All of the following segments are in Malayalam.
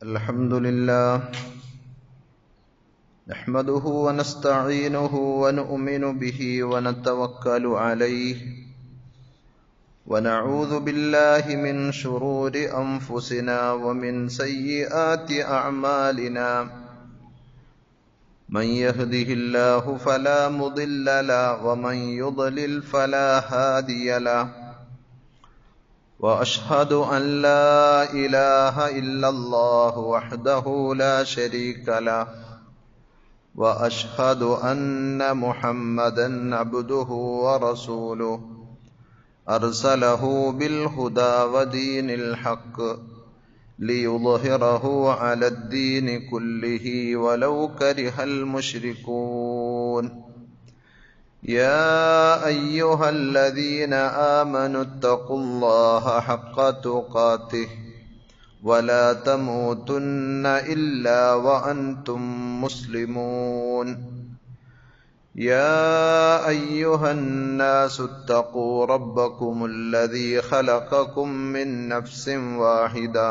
الحمد لله نحمده ونستعينه ونؤمن به ونتوكل عليه ونعوذ بالله من شرور أنفسنا ومن سيئات أعمالنا من يهده الله فلا مضل له ومن يضلل فلا هادي له وأشهد أن لا إله إلا الله وحده لا شريك له وأشهد أن محمدا عبده ورسوله أرسله بالهدى ودين الحق ليظهره على الدين كله ولو كره المشركون يا أيها الذين آمنوا اتقوا الله حق تقاته ولا تموتن إلا وأنتم مسلمون يا أيها الناس اتقوا ربكم الذي خلقكم من نفس واحدة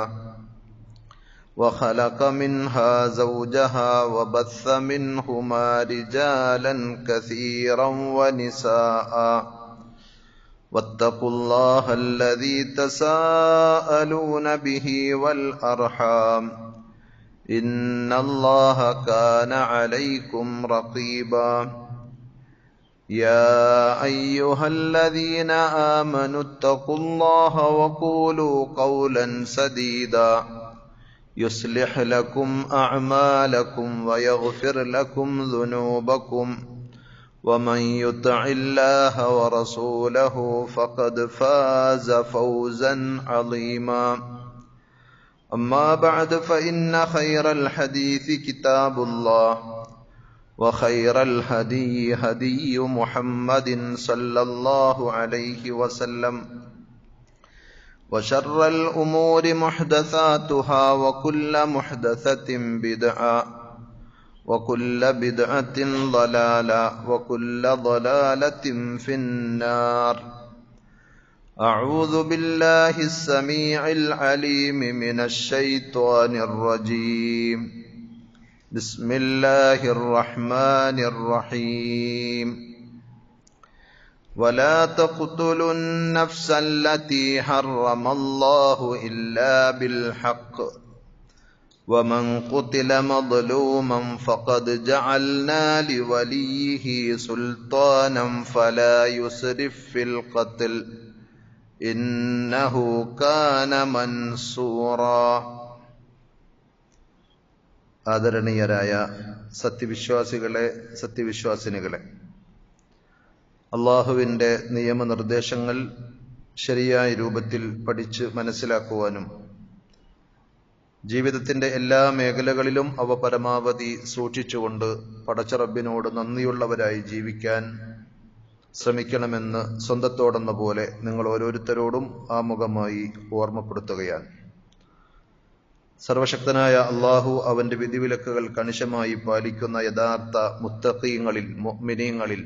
وخلق منها زوجها وبث منهما رجالا كثيرا ونساء واتقوا الله الذي تساءلون به والأرحام إن الله كان عليكم رقيبا يا أيها الذين آمنوا اتقوا الله وقولوا قولا سديدا يصلح لكم أعمالكم ويغفر لكم ذنوبكم ومن يطع الله ورسوله فقد فاز فوزا عظيما أما بعد فإن خير الحديث كتاب الله وخير الهدي هدي محمد صلى الله عليه وسلم وشر الأمور محدثاتها وكل محدثة بدعة وكل بدعة ضلالة وكل ضلالة في النار أعوذ بالله السميع العليم من الشيطان الرجيم بسم الله الرحمن الرحيم ولا تقتلوا النفس التي حرم الله إلا بالحق ومن قتل مظلوما فقد جعلنا لوليه سلطانا فلا يسرف في القتل إنه كان منصورا ആദരണീയരായ സത്യവിശ്വാസികളെ സത്യവിശ്വാസിനികളെ, അള്ളാഹുവിൻ്റെ നിയമനിർദ്ദേശങ്ങൾ ശരിയായ രൂപത്തിൽ പഠിച്ച് മനസ്സിലാക്കുവാനും ജീവിതത്തിൻ്റെ എല്ലാ മേഖലകളിലും അവ പരമാവധി സൂക്ഷിച്ചുകൊണ്ട് പടച്ച റബ്ബിനോട് നന്ദിയുള്ളവരായി ജീവിക്കാൻ ശ്രമിക്കണമെന്ന് സ്വന്തത്തോടെന്ന പോലെ നിങ്ങൾ ഓരോരുത്തരോടും ആമുഖമായി ഓർമ്മപ്പെടുത്തുകയാണ്. സർവശക്തനായ അള്ളാഹു അവൻ്റെ വിധിവിലക്കുകൾ കണിശമായി പാലിക്കുന്ന യഥാർത്ഥ മുത്തഖീങ്ങളിൽ മുഅ്മിനീങ്ങളിൽ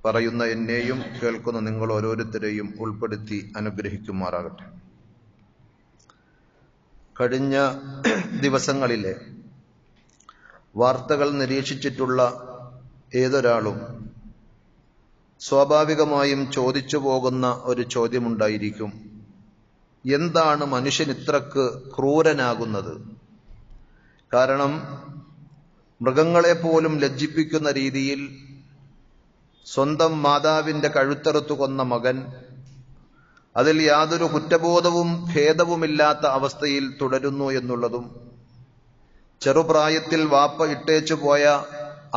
പറയുന്ന എന്നെയും കേൾക്കുന്ന നിങ്ങൾ ഓരോരുത്തരെയും ഉൾപ്പെടുത്തി അനുഗ്രഹിക്കുമാറാകട്ടെ. കഴിഞ്ഞ ദിവസങ്ങളിലെ വാർത്തകൾ നിരീക്ഷിച്ചിട്ടുള്ള ഏതൊരാളും സ്വാഭാവികമായും ചോദിച്ചു പോകുന്ന ഒരു ചോദ്യമുണ്ടായിരിക്കും: എന്താണ് മനുഷ്യൻ ഇത്രക്ക് ക്രൂരനാകുന്നത്? കാരണം മൃഗങ്ങളെ പോലും ലജ്ജിപ്പിക്കുന്ന രീതിയിൽ സ്വന്തം മാതാവിൻ്റെ കഴുത്തറുത്തു കൊന്ന മകൻ അതിൽ യാതൊരു കുറ്റബോധവും ഖേദവുമില്ലാത്ത അവസ്ഥയിൽ തുടരുന്നു എന്നുള്ളതും, ചെറുപ്രായത്തിൽ വാപ്പ ഇട്ടേച്ചു പോയ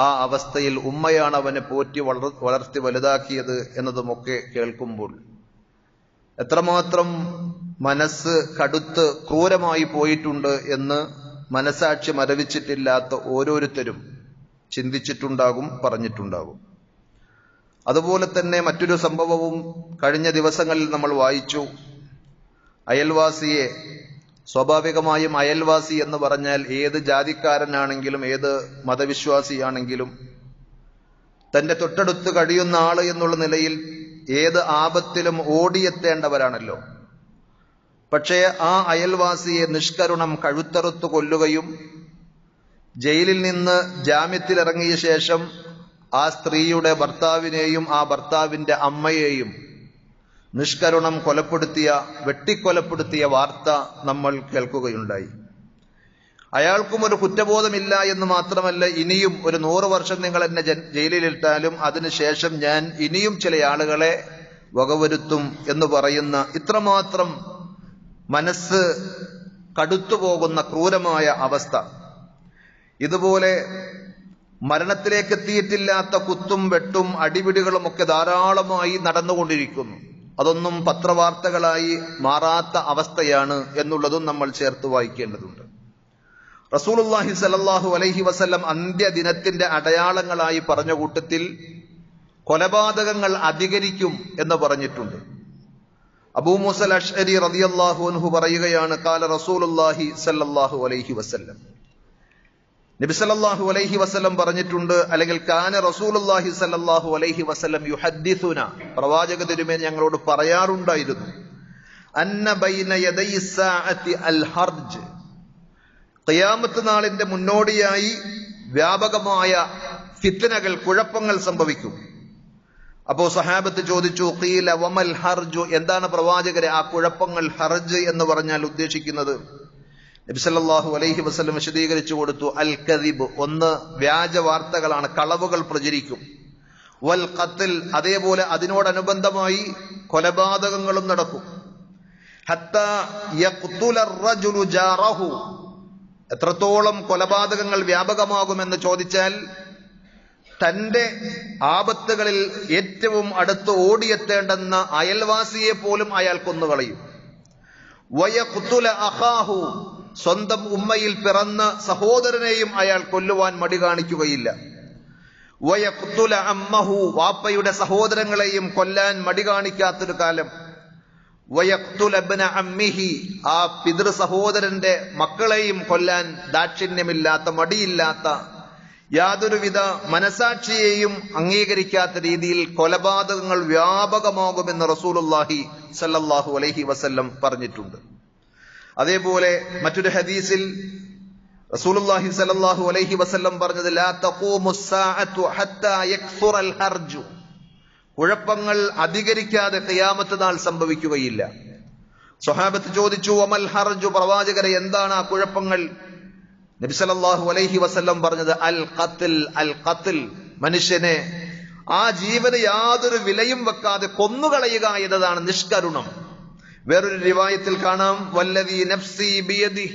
ആ അവസ്ഥയിൽ ഉമ്മയാണ് അവനെ പോറ്റി വളർത്തി വലുതാക്കിയത് എന്നതുമൊക്കെ കേൾക്കുമ്പോൾ എത്രമാത്രം മനസ്സ് കടുത്ത് ക്രൂരമായി പോയിട്ടുണ്ട് എന്ന് മനസാക്ഷി മരവിച്ചിട്ടില്ലാത്ത ഓരോരുത്തരും ചിന്തിച്ചിട്ടുണ്ടാകും, പറഞ്ഞിട്ടുണ്ടാകും. അതുപോലെ തന്നെ മറ്റൊരു സംഭവവും കഴിഞ്ഞ ദിവസങ്ങളിൽ നമ്മൾ വായിച്ചു. അയൽവാസിയെ, സ്വാഭാവികമായും അയൽവാസി എന്ന് പറഞ്ഞാൽ ഏത് ജാതിക്കാരനാണെങ്കിലും ഏത് മതവിശ്വാസിയാണെങ്കിലും തന്റെ തൊട്ടടുത്ത് കഴിയുന്ന ആള് എന്നുള്ള നിലയിൽ ഏത് ആപത്തിലും ഓടിയെത്തേണ്ടവരാണല്ലോ. പക്ഷേ ആ അയൽവാസിയെ നിഷ്കരുണം കഴുത്തറുത്തു കൊല്ലുകയും ജയിലിൽ നിന്ന് ജാമ്യത്തിലിറങ്ങിയ ശേഷം ആ സ്ത്രീയുടെ ഭർത്താവിനെയും ആ ഭർത്താവിന്റെ അമ്മയെയും നിഷ്കരുണം വെട്ടിക്കൊലപ്പെടുത്തിയ വാർത്ത നമ്മൾ കേൾക്കുകയുണ്ടായി. അയാൾക്കും ഒരു കുറ്റബോധമില്ല എന്ന് മാത്രമല്ല, ഇനിയും ഒരു 100 വർഷം നിങ്ങൾ എന്നെ ജയിലിലിട്ടാലും അതിനുശേഷം ഞാൻ ഇനിയും ചില ആളുകളെ വകവരുത്തും എന്ന് പറയുന്ന ഇത്രമാത്രം മനസ്സ് കടുത്തുപോകുന്ന ക്രൂരമായ അവസ്ഥ. ഇതുപോലെ മരണത്തിലേക്ക് എത്തിയിട്ടില്ലാത്ത കുത്തും വെട്ടും അടിപിടികളും ഒക്കെ ധാരാളമായി നടന്നുകൊണ്ടിരിക്കുന്നു. അതൊന്നും പത്രവാർത്തകളായി മാറാത്ത അവസ്ഥയാണ് എന്നുള്ളതും നമ്മൾ ചേർത്ത് വായിക്കേണ്ടതുണ്ട്. റസൂലുള്ളാഹി സ്വല്ലല്ലാഹു അലൈഹി വസല്ലം അന്ത്യദിനത്തിന്റെ അടയാളങ്ങളായി പറഞ്ഞ കൂട്ടത്തിൽ കൊലപാതകങ്ങൾ അധികരിക്കും എന്ന് പറഞ്ഞിട്ടുണ്ട്. അബൂ മൂസൽ അശ്അരി റളിയല്ലാഹു അൻഹു പറയുകയാണ്, ഖാല റസൂലുള്ളാഹി സ്വല്ലല്ലാഹു അലൈഹി വസല്ലം, നബി സല്ലല്ലാഹു അലൈഹി വസല്ലം പറഞ്ഞിട്ടുണ്ട്, അല്ലെങ്കിൽ കാന റസൂലുള്ളാഹി സല്ലല്ലാഹു അലൈഹി വസല്ലം യുഹദ്ദിസുന, പ്രവാചക തിരുമേനി ഞങ്ങളോട് പറയാറുണ്ടായിരുന്നു, അന്ന ബൈന യദൈ സാഅത്തി അൽ ഹർജ്, ഖിയാമത്ത് നാളിന്റെ മുന്നോടിയായി വ്യാപകമായ ഫിത്നകൾ, കുഴപ്പങ്ങൾ സംഭവിക്കും. അപ്പോ സഹാബത്ത് ചോദിച്ചു, ഖീല വമൽ ഹർജു, എന്താണ് പ്രവാചകരെ ആ കുഴപ്പങ്ങൾ, ഹർജ് എന്ന് പറഞ്ഞാൽ ഉദ്ദേശിക്കുന്നത്? നബി സല്ലല്ലാഹു അലൈഹി വസല്ലം വിശദീകരിച്ചു കൊടുത്തു, അൽ കദിബ്, ഒന്ന് വ്യാജ വാർത്തകളാണ്, കളവുകൾ പ്രചരിക്കും. വൽ ഖത്ൽ, അതേപോലെ അതിനോടനുബന്ധമായി കൊലപാതകങ്ങളും നടക്കും. ഹത്താ യഖ്തുല അർ-റജുലു ജാറഹു, എത്രത്തോളം കൊലപാതകങ്ങൾ വ്യാപകമാകുമെന്ന് ചോദിച്ചാൽ തന്റെ ആപത്തുകളിൽ ഏറ്റവും അടുത്ത് ഓടിയെത്തേണ്ടെന്ന അയൽവാസിയെ പോലും അയാൾ കൊന്നുകളയും. വയഖ്തുല അഖാഹു, സ്വന്തം ഉമ്മയിൽ പിറന്ന സഹോദരനെയും അയാൾ കൊല്ലുവാൻ മടി കാണിക്കുകയില്ല. വയഖ്തുല അമ്മഹു, വാപ്പയുടെ സഹോദരങ്ങളെയും കൊല്ലാൻ മടി കാണിക്കാത്തൊരു കാലം. വയഖ്തുല ഇബ്ന അമ്മിഹി, ആ പിതൃ സഹോദരന്റെ മക്കളെയും കൊല്ലാൻ ദാക്ഷിണ്യമില്ലാത്ത, മടിയില്ലാത്ത, യാതൊരുവിധ മനസാക്ഷിയെയും അംഗീകരിക്കാത്ത രീതിയിൽ കൊലപാതകങ്ങൾ വ്യാപകമാകുമെന്ന് റസൂലുള്ളാഹി സല്ലല്ലാഹു അലൈഹി വസല്ലം പറഞ്ഞിട്ടുണ്ട്. അതേപോലെ മറ്റൊരു ഹദീസിൽ റസൂലുള്ളാഹി സല്ലല്ലാഹു അലൈഹി വസല്ലം പറഞ്ഞത്, ലാ തഖൂമുസ് സാഅതു ഹത്താ യക്സുറൽ ഹർജു, കുഴപ്പങ്ങൾ അധികരിക്കാതെ ഖിയാമത്ത് നാൾ സംഭവിക്കുകയില്ല. സ്വഹാബത്ത് ചോദിച്ചു, വമൽ ഹർജു, പ്രവാചകരെ എന്താണ് ആ കുഴപ്പങ്ങൾ? നബി സല്ലല്ലാഹു അലൈഹി വസല്ലം പറഞ്ഞത്, അൽ ഖത്ൽ, അൽ ഖത്ൽ, മനുഷ്യനെ, ആ ജീവന് യാതൊരു വിലയും വെക്കാതെ കൊന്നുകളയുക എന്നതാണ് നിഷ്കരുണം. വേറൊരു റിവായത്തിൽ കാണാം, വല്ലദീ നഫ്സി ബിയദി,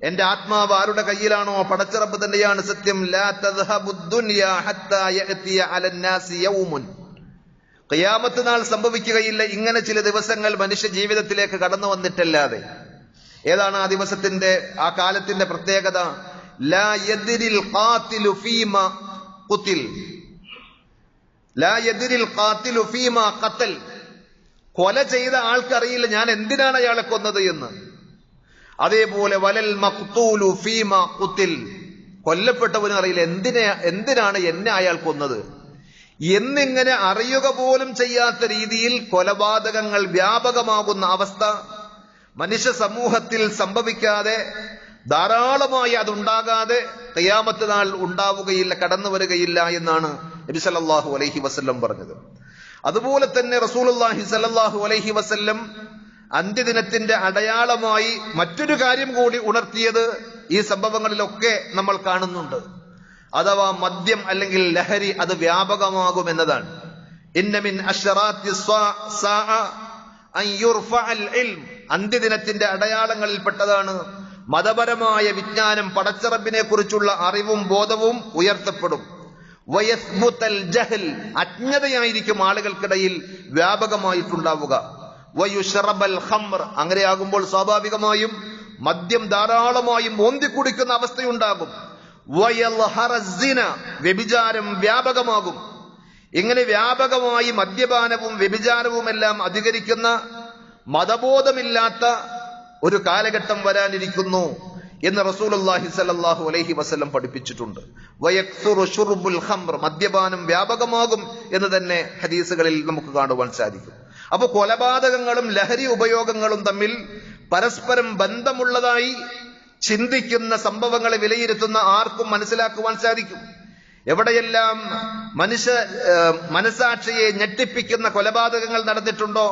എന്റെ ആത്മാവ് ആരുടെ കയ്യിലാണോ പടച്ചറബ് തന്നെയാണ് സത്യം, ലാ തദ്ഹബുദ് ദുനിയാ ഹത്താ യഅതിയ അലന്നാസി യൗമുൻ, ഖിയാമത്ത് നാൾ സംഭവിക്കുകയില്ല ഇങ്ങനെ ചില ദിവസങ്ങൾ മനുഷ്യ ജീവിതത്തിലേക്ക് കടന്നു വന്നിട്ടല്ലാതെ. ഏതാണ് ആ ദിവസത്തിന്റെ, ആ കാലത്തിന്റെ പ്രത്യേകത? ലാ യദ്രിൽ ഖാതിലു ഫീമാ ഖുതിൽ, ലാ യദ്രിൽ ഖാതിലു ഫീമാ ഖതൽ, കൊല ചെയ്ത ആൾക്കറിയില്ല ഞാൻ എന്തിനാണ് അയാളെ കൊന്നത് എന്ന്. അതേപോലെ വലൽ മഖ്തൂലു ഫീമാ ഖുതിൽ, കൊല്ലപ്പെട്ടവന് അറിയില്ല എന്തിനാണ് എന്നെ അയാൾ കൊന്നത് എന്നിങ്ങനെ അറിയുക പോലും ചെയ്യാത്ത രീതിയിൽ കൊലപാതകങ്ങൾ വ്യാപകമാകുന്ന അവസ്ഥ മനുഷ്യ സമൂഹത്തിൽ സംഭവിക്കാതെ, ധാരാളമായി അതുണ്ടാകാതെ ഖിയാമത്ത് നാൾ ഉണ്ടാവുകയില്ല, കടന്നു വരികയില്ല എന്നാണ് നബി സല്ലല്ലാഹു അലൈഹി വസല്ലം പറഞ്ഞത്. അതുപോലെ തന്നെ റസൂലുള്ളാഹി സല്ലല്ലാഹു അലൈഹി വസല്ലം അന്ത്യദിനത്തിന്റെ അടയാളമായി മറ്റൊരു കാര്യം കൂടി ഉണർത്തിയത് ഈ സംഭവങ്ങളിലൊക്കെ നമ്മൾ കാണുന്നുണ്ട്. അഥവാ മദ്യം അല്ലെങ്കിൽ ലഹരി അത് വ്യാപകമാകുമെന്നതാണ്. ഇന്ന മിൻ അശ്റാത്തി സാഅ അൻ യുർഫഅൽ ഇൽം, അന്ത്യദിനത്തിന്റെ അടയാളങ്ങളിൽപ്പെട്ടതാണ് മതപരമായ വിജ്ഞാനം, പടച്ചറബിനെ കുറിച്ചുള്ള അറിവും ബോധവും ഉയർത്തപ്പെടും. വയസ്ബുതൽ ജഹൽ, അജ്ഞതയായിരിക്കും ആളുകൾക്കിടയിൽ വ്യാപകമായിട്ടുണ്ടാവുക. വയുശ്റബൽ ഖംർ, അങ്ങനെയാകുമ്പോൾ സ്വാഭാവികമായും മദ്യം ധാരാളമായും മോന്തിക്കുടിക്കുന്ന അവസ്ഥയുണ്ടാകും. വയൽഹറ സിന, വ്യഭിചാരം വ്യാപകമാകും. ഇങ്ങനെ വ്യാപകമായി മദ്യപാനവും വ്യഭിചാരവുമെല്ലാം അധികരിക്കുന്ന, മതബോധമില്ലാത്ത ഒരു കാലഘട്ടം വരാനിരിക്കുന്നു എന്ന് റസൂലുള്ളാഹി സ്വല്ലല്ലാഹു അലൈഹി വസല്ലം പഠിപ്പിച്ചിട്ടുണ്ട്. വയക്സുറു ശുർബുൽ ഖംർ, മദ്യപാനം വ്യാപകമാകും എന്ന് തന്നെ ഹദീസുകളിൽ നമുക്ക് കാണുവാൻ സാധിക്കും. അപ്പൊ കൊലപാതകങ്ങളും ലഹരി ഉപയോഗങ്ങളും തമ്മിൽ പരസ്പരം ബന്ധമുള്ളതായി ചിന്തിക്കുന്ന സംഭവങ്ങളെ വിലയിരുത്തുന്ന ആർക്കും മനസ്സിലാക്കുവാൻ സാധിക്കും. എവിടെയെല്ലാം മനസാക്ഷിയെ ഞെട്ടിപ്പിക്കുന്ന കൊലപാതകങ്ങൾ നടന്നിട്ടുണ്ടോ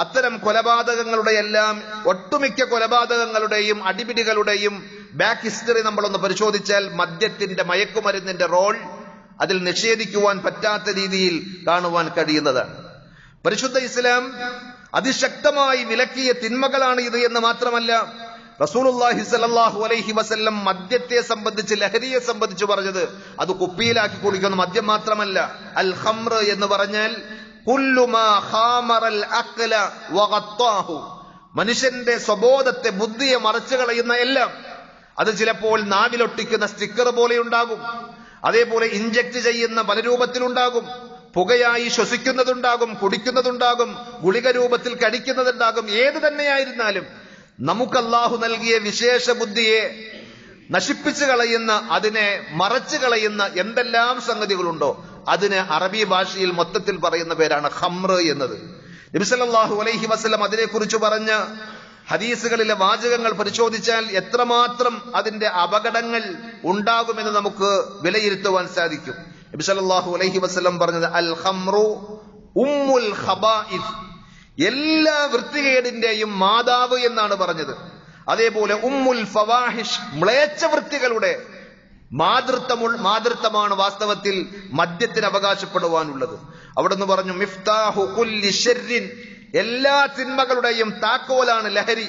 അത്തരം കൊലപാതകങ്ങളുടെ എല്ലാം ഒട്ടുമിക്ക കൊലപാതകങ്ങളുടെയും അടിപിടികളുടെയും ബാക്ക് ഹിസ്റ്ററി നമ്മളൊന്ന് പരിശോധിച്ചാൽ മദ്യത്തിന്റെ മയക്കുമരുന്നിന്റെ റോൾ അതിൽ നിഷേധിക്കുവാൻ പറ്റാത്ത രീതിയിൽ കാണുവാൻ കഴിയുന്നതാണ്. പരിശുദ്ധ ഇസ്ലാം അതിശക്തമായി വിലക്കിയ തിന്മകളാണ് ഇത് എന്ന് മാത്രമല്ല, റസൂലുള്ളാഹി സ്വല്ലല്ലാഹു അലൈഹി വസല്ലം മദ്യത്തെ സംബന്ധിച്ച്, ലഹരിയെ സംബന്ധിച്ച് പറഞ്ഞത് അത് കുപ്പിയിലാക്കി കുടിക്കുന്ന മദ്യം മാത്രമല്ല. അൽ ഖംർ എന്ന് പറഞ്ഞാൽ കുല്ലു മാ ഖാമറൽ അഖ്ല വഗത്താഹു, മനുഷ്യന്റെ സ്വബോധത്തെ, ബുദ്ധിയെ മറച്ചു കളയുന്ന എല്ലാം. അത് ചിലപ്പോൾ നാവിലൊട്ടിക്കുന്ന സ്റ്റിക്കർ പോലെ ഉണ്ടാകും, അതേപോലെ ഇൻജക്ട് ചെയ്യുന്ന പല രൂപത്തിലുണ്ടാകും, പുകയായി ശ്വസിക്കുന്നതുണ്ടാകും, കുടിക്കുന്നതുണ്ടാകും, ഗുളിക രൂപത്തിൽ കഴിക്കുന്നതുണ്ടാകും. ഏത് തന്നെയായിരുന്നാലും നമുക്ക് അല്ലാഹു നൽകിയ വിശേഷ ബുദ്ധിയെ നശിപ്പിച്ചു കളയുന്ന, അതിനെ മറച്ചു കളയുന്ന എന്തെല്ലാം സംഗതികളുണ്ടോ അതിന് അറബി ഭാഷയിൽ മൊത്തത്തിൽ പറയുന്ന പേരാണ് ഖംർ എന്നത്. നബി സല്ലല്ലാഹു അലൈഹി വസല്ലം അതിനെക്കുറിച്ച് പറഞ്ഞ ഹദീസുകളിലെ വാചകങ്ങൾ പരിശോധിച്ചാൽ എത്രമാത്രം അതിന്റെ അപകടങ്ങൾ ഉണ്ടാകുമെന്ന് നമുക്ക് വിലയിരുത്തുവാൻ സാധിക്കും. നബി സല്ലല്ലാഹു അലൈഹി വസല്ലം പറഞ്ഞത് അൽ ഖംറു ഉമ്മുൽ ഖബായിസ്, എല്ലാ വൃത്തികേടിന്റെയും മാതാവ് എന്നാണ് പറഞ്ഞത്. അതേപോലെ ഉമ്മുൽ ഫവാഹിഷ്, മ്ലേച്ഛ വൃത്തികളുടെ മാതൃത്വമാണ് വാസ്തവത്തിൽ മദ്യത്തിന് അവകാശപ്പെടുവാനുള്ളത്. അവിടുന്ന് പറഞ്ഞു മിഫ്താഹു കുല്ലി ശർരിൻ, എല്ലാ തിന്മകളുടെയും താക്കോലാണ് ലഹരി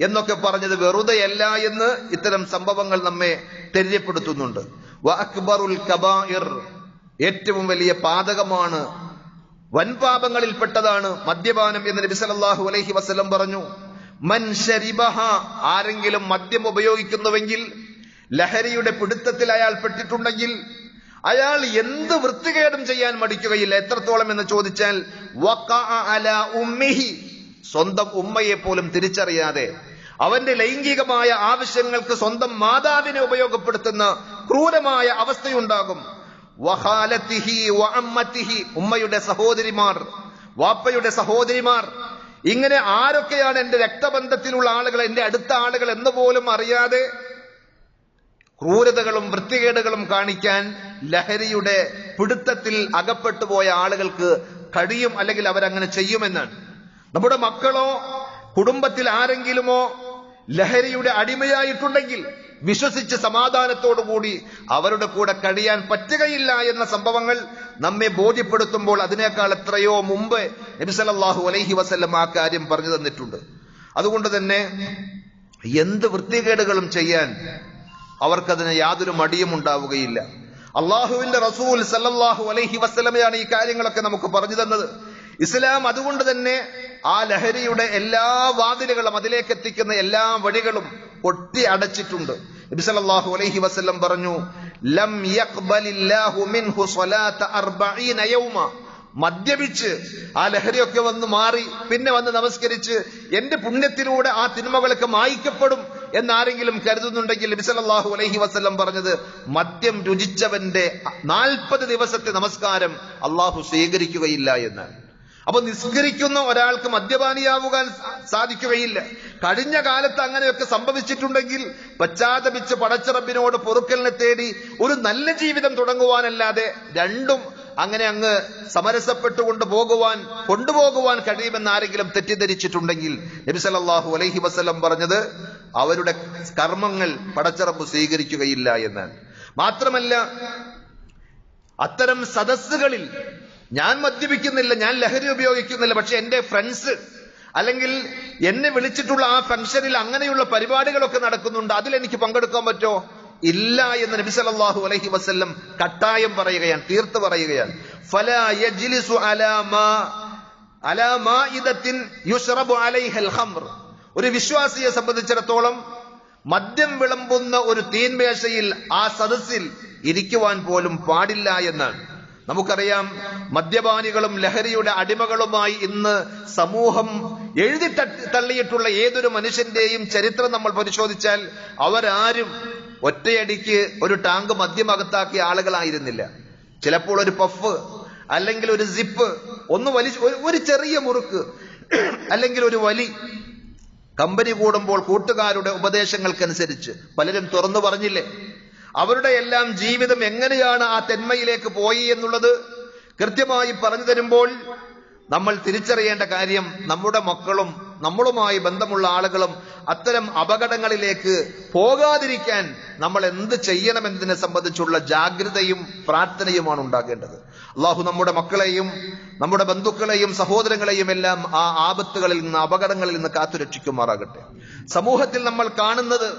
എന്നൊക്കെ പറഞ്ഞത് വെറുതെയല്ല എന്ന് ഇത്തരം സംഭവങ്ങൾ നമ്മെ തെര്യപ്പെടുത്തുന്നുണ്ട്. വ അക്ബറുൽ കബായിർ, ഏറ്റവും വലിയ പാതകമാണ്, വൻപാപങ്ങളിൽപ്പെട്ടതാണ് മദ്യപാനം എന്ന് നബി സല്ലല്ലാഹു അലൈഹി വസല്ലം പറഞ്ഞു. മൻ ശരിബഹ, ആരെങ്കിലും മദ്യം ഉപയോഗിക്കുന്നുവെങ്കിൽ, ലഹരിയുടെ പിടുത്തത്തിൽ അയാൾ പെട്ടിട്ടുണ്ടെങ്കിൽ അയാൾ എന്ത് വൃത്തികേടും ചെയ്യാൻ മടിക്കുകയില്ല. എത്രത്തോളം എന്ന് ചോദിച്ചാൽ വഖഅ അലാ ഉമ്മിഹി, സ്വന്തം ഉമ്മയെ പോലും തിരിച്ചറിയാതെ അവന്റെ ലൈംഗികമായ ആവശ്യങ്ങൾക്ക് സ്വന്തം മാതാവിനെ ഉപയോഗപ്പെടുത്തുന്ന ക്രൂരമായ അവസ്ഥയുണ്ടാകും. വഖാലതിഹി വഅമ്മതിഹി, ഉമ്മയുടെ സഹോദരിമാർ, വാപ്പയുടെ സഹോദരിമാർ, ഇങ്ങനെ ആരൊക്കെയാണ് എന്റെ രക്തബന്ധത്തിലുള്ള ആളുകൾ, എന്റെ അടുത്ത ആളുകൾ എന്ന് പോലും അറിയാതെ ക്രൂരതകളും വൃത്തികേടുകളും കാണിക്കാൻ ലഹരിയുടെ പിടുത്തത്തിൽ അകപ്പെട്ടു പോയ ആളുകൾക്ക് കഴിയും, അല്ലെങ്കിൽ അവരങ്ങനെ ചെയ്യുമെന്നാണ്. നമ്മുടെ മക്കളോ കുടുംബത്തിൽ ആരെങ്കിലുമോ ലഹരിയുടെ അടിമയായിട്ടുണ്ടെങ്കിൽ വിശ്വസിച്ച് സമാധാനത്തോടുകൂടി അവരുടെ കൂടെ കഴിയാൻ പറ്റുകയില്ല എന്ന സംഭവങ്ങൾ നമ്മെ ബോധ്യപ്പെടുത്തുമ്പോൾ അതിനേക്കാൾ എത്രയോ മുമ്പ് നബി സല്ലല്ലാഹു അലൈഹി വസല്ലം ആ കാര്യം പറഞ്ഞു തന്നിട്ടുണ്ട്. അതുകൊണ്ട് തന്നെ എന്ത് വൃത്തികേടുകളും ചെയ്യാൻ അവർക്കതിന് യാതൊരു മടിയും ഉണ്ടാവുകയില്ല. അള്ളാഹുവിന്റെ റസൂൽ സല്ലല്ലാഹു അലൈഹി വസല്ലമയാണ് ഈ കാര്യങ്ങളൊക്കെ നമുക്ക് പറഞ്ഞു തന്നത്. ഇസ്ലാം അതുകൊണ്ട് തന്നെ ആ ലഹരിയുടെ എല്ലാ വാതിലുകളും, അതിലേക്ക് എത്തിക്കുന്ന എല്ലാ വഴികളും കൊട്ടി അടച്ചിട്ടുണ്ട്. നബി സല്ലല്ലാഹു അലൈഹി വസല്ലം പറഞ്ഞു ലം യഖ്ബലില്ലാഹു മിൻഹു സ്വലാത 40 യൗമ, മദ്യപിച്ച് ആ ലഹരിയൊക്കെ വന്ന് മാറി പിന്നെ വന്ന് നമസ്കരിച്ച് എന്റെ പുണ്യത്തിലൂടെ ആ തിന്മകളൊക്കെ മായ്ക്കപ്പെടും എന്നാരെങ്കിലും കരുതുന്നുണ്ടെങ്കിൽ നബി സല്ലല്ലാഹു അലൈഹി വസല്ലം പറഞ്ഞത് മദ്യം രുചിച്ചവന്റെ 40 ദിവസത്തെ നമസ്കാരം അള്ളാഹു സ്വീകരിക്കുകയില്ല എന്നാണ്. അപ്പൊ നിസ്കരിക്കുന്ന ഒരാൾക്ക് മദ്യപാനിയാവുവാൻ സാധിക്കുകയില്ല. കഴിഞ്ഞ കാലത്ത് അങ്ങനെയൊക്കെ സംഭവിച്ചിട്ടുണ്ടെങ്കിൽ പശ്ചാത്തപിച്ച് പടച്ചറബിനോട് പൊറുക്കലിനെ തേടി ഒരു നല്ല ജീവിതം തുടങ്ങുവാനല്ലാതെ രണ്ടും അങ്ങനെ അങ്ങ് സമരസപ്പെട്ടുകൊണ്ട് കൊണ്ടുപോകുവാൻ കഴിയുമെന്ന് ആരെങ്കിലും തെറ്റിദ്ധരിച്ചിട്ടുണ്ടെങ്കിൽ നബി സല്ലല്ലാഹു അലൈഹി വസല്ലം പറഞ്ഞത് അവരുടെ കർമ്മങ്ങൾ പടച്ചറബ് സ്വീകരിക്കുകയില്ല എന്നാണ്. മാത്രമല്ല അത്തരം സദസ്സുകളിൽ ഞാൻ മദ്യപിക്കുന്നില്ല, ഞാൻ ലഹരി ഉപയോഗിക്കുന്നില്ല, പക്ഷെ എന്റെ ഫ്രണ്ട്സ് അല്ലെങ്കിൽ എന്നെ വിളിച്ചിട്ടുള്ള ആ ഫംഗ്ഷനിൽ അങ്ങനെയുള്ള പരിപാടികളൊക്കെ നടക്കുന്നുണ്ട്, അതിലെനിക്ക് പങ്കെടുക്കാൻ പറ്റോ? ഇല്ല എന്ന് നബി സല്ലല്ലാഹു അലൈഹി വസല്ലം കട്ടായം പറയുകയാണ്, തീർത്ത് പറയുകയാണ്. ഫലാ യജ്ലിസു അലാ മാഇദത്തിൻ യുശ്റബു അലൈഹൽ ഖംർ, ഒരു വിശ്വാസിയെ സംബന്ധിച്ചിടത്തോളം മദ്യം വിളമ്പുന്ന ഒരു തീൻമേശയിൽ ആ സദസ്സിൽ ഇരിക്കുവാൻ പോലും പാടില്ല എന്നാണ്. നമുക്കറിയാം മദ്യപാനികളും ലഹരിയുടെ അടിമകളുമായി ഇന്ന് സമൂഹം എഴുതി തള്ളിയിട്ടുള്ള ഏതൊരു മനുഷ്യന്റെയും ചരിത്രം നമ്മൾ പരിശോധിച്ചാൽ അവരാരും ഒറ്റയടിക്ക് ഒരു ടാങ്ക് മദ്യമകത്താക്കിയ ആളുകളായിരുന്നില്ല. ചിലപ്പോൾ ഒരു പഫ് അല്ലെങ്കിൽ ഒരു സിപ്പ്, ഒരു ചെറിയ മുറുക്ക് അല്ലെങ്കിൽ ഒരു വലി, കമ്പനി കൂടുമ്പോൾ കൂട്ടുകാരുടെ ഉപദേശങ്ങൾക്കനുസരിച്ച് പലരും തുറന്നു പറഞ്ഞില്ലേ? അവരുടെ എല്ലാം ജീവിതം എങ്ങനെയാണ് ആ തെന്മയിലേക്ക് പോയി എന്നുള്ളത് കൃത്യമായി പറഞ്ഞു തരുമ്പോൾ നമ്മൾ തിരിച്ചറിയേണ്ട കാര്യം, നമ്മുടെ മക്കളും നമ്മളുമായി ബന്ധമുള്ള ആളുകളും അത്തരം അപകടങ്ങളിലേക്ക് പോകാതിരിക്കാൻ നമ്മൾ എന്ത് ചെയ്യണമെന്നതിനെ സംബന്ധിച്ചുള്ള ജാഗ്രതയും പ്രാർത്ഥനയുമാണ് ഉണ്ടാകേണ്ടത്. അള്ളാഹു നമ്മുടെ മക്കളെയും നമ്മുടെ ബന്ധുക്കളെയും സഹോദരങ്ങളെയും എല്ലാം ആ ആപത്തുകളിൽ നിന്ന്, അപകടങ്ങളിൽ നിന്ന് കാത്തുരക്ഷിക്കുമാറാകട്ടെ. സമൂഹത്തിൽ നമ്മൾ കാണുന്നത്,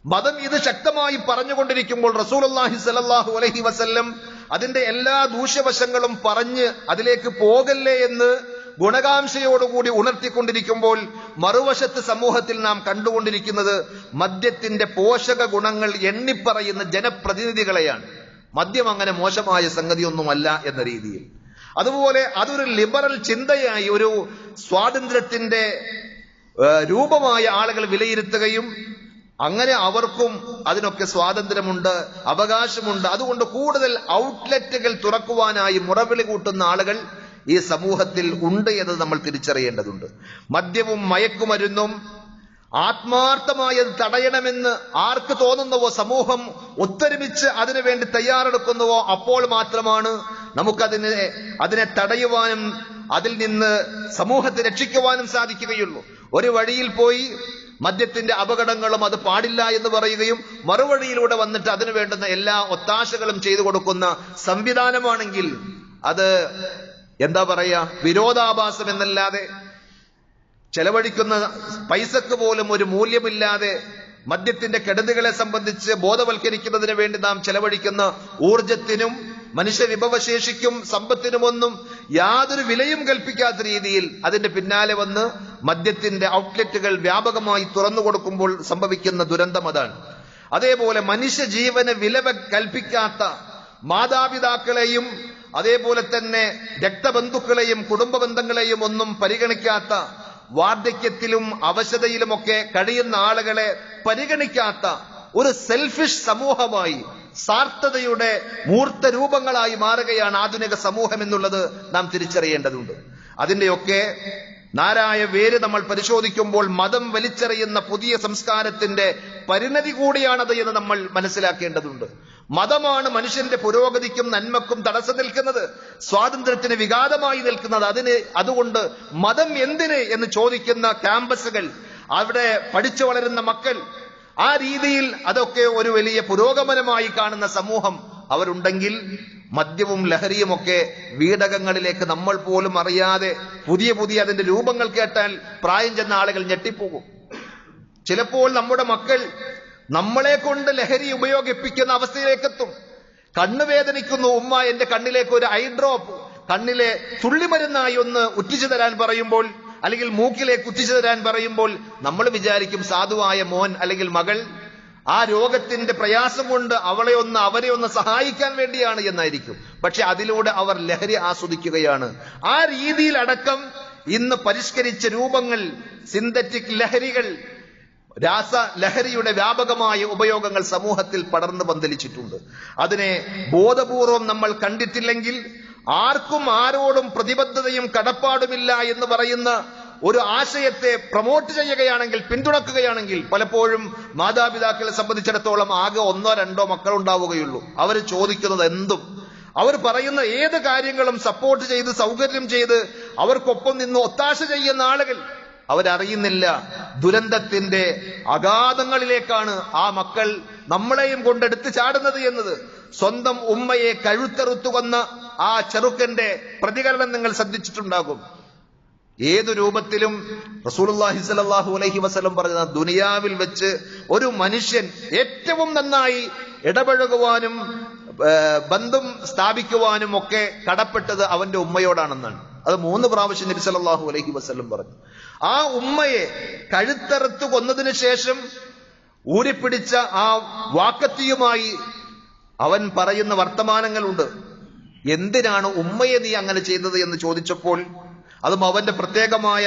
മതം ഇത് ശക്തമായി പറഞ്ഞുകൊണ്ടിരിക്കുമ്പോൾ റസൂലുള്ളാഹി സ്വല്ലല്ലാഹു അലൈഹി വസല്ലം അതിന്റെ എല്ലാ ദൂഷ്യവശങ്ങളും പറഞ്ഞ് അതിലേക്ക് പോകല്ലേ എന്ന് ഗുണകാംക്ഷയോടുകൂടി ഉണർത്തിക്കൊണ്ടിരിക്കുമ്പോൾ മറുവശത്ത് സമൂഹത്തിൽ നാം കണ്ടുകൊണ്ടിരിക്കുന്നത് മദ്യത്തിന്റെ പോഷക ഗുണങ്ങൾ എണ്ണിപ്പറയുന്ന ജനപ്രതിനിധികളെയാണ്. മദ്യം അങ്ങനെ മോശമായ സംഗതിയൊന്നുമല്ല എന്ന രീതിയിൽ, അതുപോലെ അതൊരു ലിബറൽ ചിന്തയായി, ഒരു സ്വാതന്ത്ര്യത്തിന്റെ രൂപമായ ആളുകൾ വിലയിരുത്തുകയും അങ്ങനെ അവർക്കും അതിനൊക്കെ സ്വാതന്ത്ര്യമുണ്ട്, അവകാശമുണ്ട്, അതുകൊണ്ട് കൂടുതൽ ഔട്ട്ലെറ്റുകൾ തുറക്കുവാനായി മുറവിളി കൂട്ടുന്ന ആളുകൾ ഈ സമൂഹത്തിൽ ഉണ്ട് എന്ന് നമ്മൾ തിരിച്ചറിയേണ്ടതുണ്ട്. മദ്യവും മയക്കുമരുന്നും ആത്മാർത്ഥമായി അത് തടയണമെന്ന് ആർക്ക് തോന്നുന്നുവോ, സമൂഹം ഒത്തൊരുമിച്ച് അതിനുവേണ്ടി തയ്യാറെടുക്കുന്നുവോ, അപ്പോൾ മാത്രമാണ് അതിനെ തടയുവാനും അതിൽ നിന്ന് സമൂഹത്തെ രക്ഷിക്കുവാനും സാധിക്കുകയുള്ളൂ. ഒരു വഴിയിൽ പോയി മദ്യത്തിന്റെ അപകടങ്ങളും അത് പാടില്ല എന്ന് പറയുകയും മറുവഴിയിലൂടെ വന്നിട്ട് അതിനു വേണ്ടുന്ന എല്ലാ ഒത്താശകളും ചെയ്തു കൊടുക്കുന്ന സംവിധാനമാണെങ്കിൽ അത് എന്താ പറയാ, വിരോധാഭാസം എന്നല്ലാതെ ചെലവഴിക്കുന്ന പൈസക്ക് പോലും ഒരു മൂല്യമില്ലാതെ മദ്യത്തിന്റെ കെടുതികളെ സംബന്ധിച്ച് ബോധവൽക്കരിക്കുന്നതിന് വേണ്ടി നാം ചെലവഴിക്കുന്ന ഊർജത്തിനും മനുഷ്യ വിഭവശേഷിക്കും സമ്പത്തിനുമൊന്നും യാതൊരു വിലയും കൽപ്പിക്കാത്ത രീതിയിൽ അതിന്റെ പിന്നാലെ വന്ന് മദ്യത്തിന്റെ ഔട്ട്ലെറ്റുകൾ വ്യാപകമായി തുറന്നു കൊടുക്കുമ്പോൾ സംഭവിക്കുന്ന ദുരന്തം അതാണ്. അതേപോലെ മനുഷ്യ ജീവന് വില കൽപ്പിക്കാത്ത മാതാപിതാക്കളെയും അതേപോലെ തന്നെ രക്തബന്ധുക്കളെയും കുടുംബ ബന്ധങ്ങളെയും ഒന്നും പരിഗണിക്കാത്ത, വാർദ്ധക്യത്തിലും അവശതയിലുമൊക്കെ കഴിയുന്ന ആളുകളെ പരിഗണിക്കാത്ത ഒരു സെൽഫിഷ് സമൂഹമായി, സ്വാർത്ഥതയുടെ മൂർത്ത രൂപങ്ങളായി മാറുകയാണ് ആധുനിക സമൂഹം എന്നുള്ളത് നാം തിരിച്ചറിയേണ്ടതുണ്ട്. അതിന്റെയൊക്കെ നാരായ വേര് നമ്മൾ പരിശോധിക്കുമ്പോൾ മതം വലിച്ചെറിയുന്ന പുതിയ സംസ്കാരത്തിന്റെ പരിണതി കൂടിയാണത് എന്ന് നമ്മൾ മനസ്സിലാക്കേണ്ടതുണ്ട്. മതമാണ് മനുഷ്യന്റെ പുരോഗതിക്കും നന്മക്കും തടസ്സം നിൽക്കുന്നത്, സ്വാതന്ത്ര്യത്തിന് വിഘാതമായി നിൽക്കുന്നത്. അതുകൊണ്ട് മതം എന്തിന് എന്ന് ചോദിക്കുന്ന ക്യാമ്പസുകൾ, അവിടെ പഠിച്ചു വളരുന്ന മക്കൾ, ആ രീതിയിൽ അതൊക്കെ ഒരു വലിയ പുരോഗമനമായി കാണുന്ന സമൂഹം അവരുണ്ടെങ്കിൽ മദ്യവും ലഹരിയുമൊക്കെ വീടകങ്ങളിലേക്ക് നമ്മൾ പോലും അറിയാതെ പുതിയ അതിന്റെ രൂപങ്ങൾ കേട്ടാൽ പ്രായം ചെന്ന ആളുകൾ ഞെട്ടിപ്പോകും. ചിലപ്പോൾ നമ്മുടെ മക്കൾ നമ്മളെ കൊണ്ട് ലഹരി ഉപയോഗിപ്പിക്കുന്ന അവസ്ഥയിലേക്കെത്തും. കണ്ണുവേദനിക്കുന്നു, ഉമ്മ എന്റെ കണ്ണിലേക്ക് ഒരു ഐ ഡ്രോപ്പ്, കണ്ണിലെ തുള്ളിമരുന്നായി ഒന്ന് ഉറ്റിച്ചു തരാൻ പറയുമ്പോൾ, അല്ലെങ്കിൽ മൂക്കിലേക്ക് ഉറ്റിച്ചു തരാൻ പറയുമ്പോൾ നമ്മൾ വിചാരിക്കും സാധുവായ മോൻ അല്ലെങ്കിൽ മകൾ ആ രോഗത്തിന്റെ പ്രയാസം കൊണ്ട് അവരെ ഒന്ന് സഹായിക്കാൻ വേണ്ടിയാണ് എന്നായിരിക്കും. പക്ഷെ അതിലൂടെ അവർ ലഹരി ആസ്വദിക്കുകയാണ്. ആ രീതിയിൽ അടക്കം ഇന്ന് പരിഷ്കരിച്ച രൂപങ്ങൾ, സിന്തറ്റിക് ലഹരികൾ, രാസലഹരിയുടെ വ്യാപകമായ ഉപയോഗങ്ങൾ സമൂഹത്തിൽ പടർന്നു പന്തലിച്ചിട്ടുണ്ട്. അതിനെ ബോധപൂർവം നമ്മൾ കണ്ടിട്ടില്ലെങ്കിൽ, ആർക്കും ആരോടും പ്രതിബദ്ധതയും കടപ്പാടുമില്ല എന്ന് പറയുന്ന ഒരു ആശയത്തെ പ്രൊമോട്ട് ചെയ്യുകയാണെങ്കിൽ, പിന്തുണക്കുകയാണെങ്കിൽ, പലപ്പോഴും മാതാപിതാക്കളെ സംബന്ധിച്ചിടത്തോളം ആകെ 1-2 മക്കളുണ്ടാവുകയുള്ളൂ. അവർ ചോദിക്കുന്നത് എന്തും, അവർ പറയുന്ന ഏത് കാര്യങ്ങളും സപ്പോർട്ട് ചെയ്ത്, സൗകര്യം ചെയ്ത്, അവർക്കൊപ്പം നിന്ന് ഒത്താശ ചെയ്യുന്ന ആളുകൾ അവരറിയുന്നില്ല ദുരന്തത്തിന്റെ അഗാധങ്ങളിലേക്കാണ് ആ മക്കൾ നമ്മളെയും കൊണ്ടെടുത്ത് ചാടുന്നത് എന്നത്. സ്വന്തം ഉമ്മയെ കഴുത്തറുത്തു കൊന്ന ആ ചെറുക്കന്റെ പ്രതികരണം നിങ്ങൾ ശ്രദ്ധിച്ചിട്ടുണ്ടാകും. ഏതു രൂപത്തിലും റസൂലുള്ളാഹി സ്വല്ലല്ലാഹു അലൈഹി വസല്ലം പറഞ്ഞ, ദുനിയാവിൽ വെച്ച് ഒരു മനുഷ്യൻ ഏറ്റവും നന്നായി ഇടപഴകുവാനും ബന്ധം സ്ഥാപിക്കുവാനും ഒക്കെ കടപ്പെട്ടത് അവന്റെ ഉമ്മയോടാണെന്നാണ്. അത് 3 പ്രാവശ്യം നബി സല്ലല്ലാഹു അലൈഹി വസല്ലം പറഞ്ഞു. ആ ഉമ്മയെ കഴുത്തറുത്ത് കൊന്നതിന് ശേഷം ഊരിപ്പിടിച്ച ആ വാക്കത്തിയുമായി അവൻ പറയുന്ന വർത്തമാനങ്ങളുണ്ട്. എന്തിനാണ് ഉമ്മയെ നീ അങ്ങനെ ചെയ്തത് എന്ന് ചോദിച്ചപ്പോൾ, അതും അവന്റെ പ്രത്യേകമായ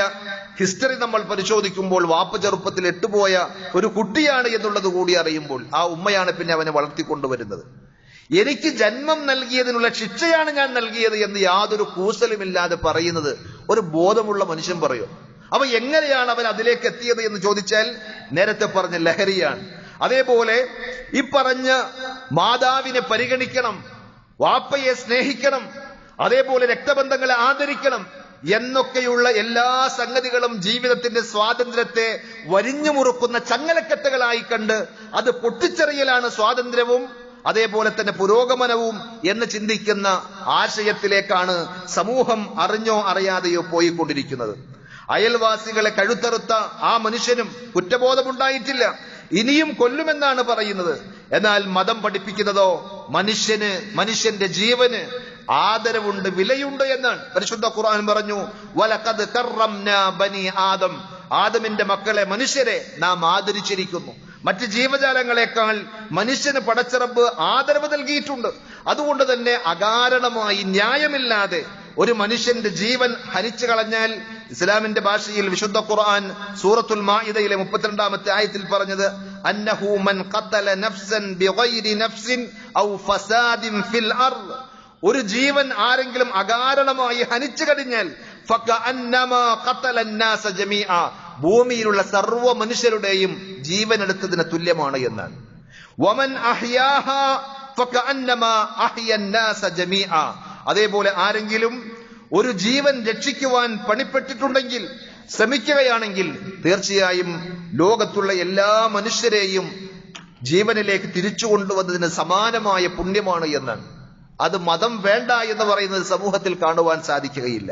ഹിസ്റ്ററി നമ്മൾ പരിശോധിക്കുമ്പോൾ വാപ്പ ചെറുപ്പത്തിൽ എട്ടുപോയ ഒരു കുട്ടിയാണ് എന്നുള്ളത് കൂടി അറിയുമ്പോൾ ആ ഉമ്മയാണ് പിന്നെ അവനെ വളർത്തിക്കൊണ്ടുവരുന്നത്. എനിക്ക് ജന്മം നൽകിയതിനുള്ള ശിക്ഷയാണ് ഞാൻ നൽകിയത് എന്ന് യാതൊരു കൂസലുമില്ലാതെ പറയുന്നത് ഒരു ബോധമുള്ള മനുഷ്യൻ പറയും. അപ്പൊ എങ്ങനെയാണ് അവൻ അതിലേക്ക് എത്തിയത് എന്ന് ചോദിച്ചാൽ നേരത്തെ പറഞ്ഞ ലഹരിയാണ്. അതേപോലെ ഈ പറഞ്ഞ മാതാവിനെ പരിഗണിക്കണം, വാപ്പയെ സ്നേഹിക്കണം, അതേപോലെ രക്തബന്ധങ്ങളെ ആദരിക്കണം എന്നൊക്കെയുള്ള എല്ലാ സംഗതികളും ജീവിതത്തിന്റെ സ്വാതന്ത്ര്യത്തെ വരിഞ്ഞു മുറുക്കുന്ന ചങ്ങലക്കെട്ടുകളായി കണ്ട് അത് പൊട്ടിച്ചെറിയലാണ് സ്വാതന്ത്ര്യവും അതേപോലെ തന്നെ പുരോഗമനവും എന്ന് ചിന്തിക്കുന്ന ആശയത്തിലേക്കാണ് സമൂഹം അറിഞ്ഞോ അറിയാതെയോ പോയിക്കൊണ്ടിരിക്കുന്നത്. അയൽവാസികളെ കഴുത്തറുത്ത ആ മനുഷ്യനും കുറ്റബോധമുണ്ടായിട്ടില്ല, ഇനിയും കൊല്ലുമെന്നാണ് പറയുന്നത്. എന്നാൽ മതം പഠിപ്പിക്കുന്നതോ മനുഷ്യന്റെ ജീവന് ആദരവുണ്ട്, വിലയുണ്ട് എന്നാണ്. പരിശുദ്ധ ഖുർആൻ പറഞ്ഞു, വലഖദ് കറംനാ ബനി ആദം, ആദമിന്റെ മക്കളെ, മനുഷ്യരെ നാം ആദരിച്ചിരിക്കുന്നു. മറ്റ് ജീവജാലങ്ങളെക്കാൾ മനുഷ്യന് പടച്ചറബ് ആദരവ് നൽകിയിട്ടുണ്ട്. അതുകൊണ്ട് തന്നെ അകാരണമായി ന്യായമില്ലാതെ ഒരു മനുഷ്യന്റെ ജീവൻ ഹനിച്ചു കളഞ്ഞാൽ, ഇസ്ലാമിന്റെ ഭാഷയിൽ വിശുദ്ധ ഖുർആൻ സൂറത്തുൽ മാഇദയിലെ 32-ാമത്തെ ആയത്തിൽ പറഞ്ഞത്, അന്നഹു മൻ ഖതല നഫ്സൻ ബിഗൈരി നഫ്സിൻ ഔ ഫസാദിൻ ഫിൽ അർദ്, ഒരു ജീവൻ ആരെങ്കിലും അകാരണമായി ഹനിച്ചു കഴിഞ്ഞാൽ ഫകഅന്നമാ ഖതലൻ നാസ ജമീഅ, ഭൂമിയിലുള്ള സർവ്വ മനുഷ്യരുടെയും ജീവൻ എടുത്തതിന് തുല്യമാണ് എന്നാണ്. വമൻ അഹ്യാഹാ ഫകഅന്നമാ അഹ്യൻ നാസ ജമീഅ, അതേപോലെ ആരെങ്കിലും ഒരു ജീവൻ രക്ഷിക്കുവാൻ പണിപ്പെട്ടിട്ടുണ്ടെങ്കിൽ, ശ്രമിക്കുകയാണെങ്കിൽ, തീർച്ചയായും ലോകത്തുള്ള എല്ലാ മനുഷ്യരെയും ജീവനിലേക്ക് തിരിച്ചു കൊണ്ടുവന്നതിന് സമാനമായ പുണ്യമാണ് എന്നാണ്. അത് മതം വേണ്ട എന്ന് പറയുന്നത് സമൂഹത്തിൽ കാണുവാൻ സാധിക്കുകയില്ല.